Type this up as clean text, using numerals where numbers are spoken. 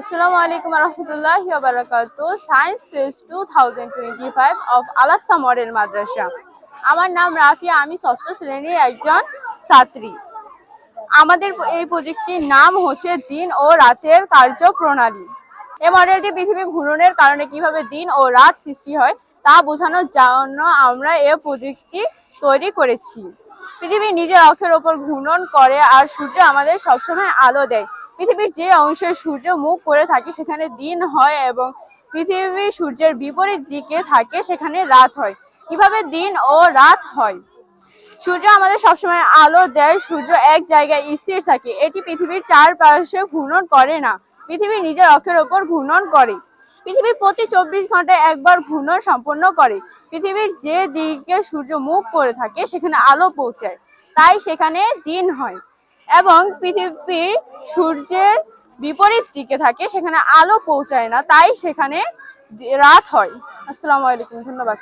Assalamu alaikum warahmatullahi wabarakatuh. Science Test 2025 of Al-Aqsa Model Madrasa. আমার নাম রাফিয়া, আমি ষষ্ঠ শ্রেণীর একজন ছাত্রী। আমাদের এই প্রজেক্টটির নাম হচ্ছে দিন ও রাতের কার্যপ্রণালী। এই মডেলটি পৃথিবী ঘূর্ণনের কারণে কিভাবে দিন ও রাত সৃষ্টি হয় তা বোঝানোর জন্য আমরা এই প্রজেক্টটি তৈরি করেছি। পৃথিবী নিজের অক্ষের ওপর ঘূর্ণন করে আর সূর্য আমাদের সবসময় আলো দেয়। পৃথিবীর যে অংশে সূর্য মুখ করে থাকে সেখানে দিন হয় এবং পৃথিবী সূর্যের বিপরীত দিকে থাকে সেখানে রাত হয়। কিভাবে দিন ও রাত হয়? সূর্য আমাদের সবসময় আলো দেয়। সূর্য এক জায়গায় স্থির থাকে, এটি পৃথিবীর চারপাশে ঘূর্ণন করে না। পৃথিবী নিজের অক্ষের ওপর ঘূর্ণন করে। পৃথিবী প্রতি 24 ঘন্টায় একবার ঘূর্ণন সম্পন্ন করে। পৃথিবীর যে দিকে সূর্য মুখ করে থাকে সেখানে আলো পৌঁছায়, তাই সেখানে দিন হয়, এবং পৃথিবী সূর্যের বিপরীত দিকে থাকে সেখানে আলো পৌঁছায় না, তাই সেখানে রাত হয়। আসসালামু আলাইকুম, ধন্যবাদ।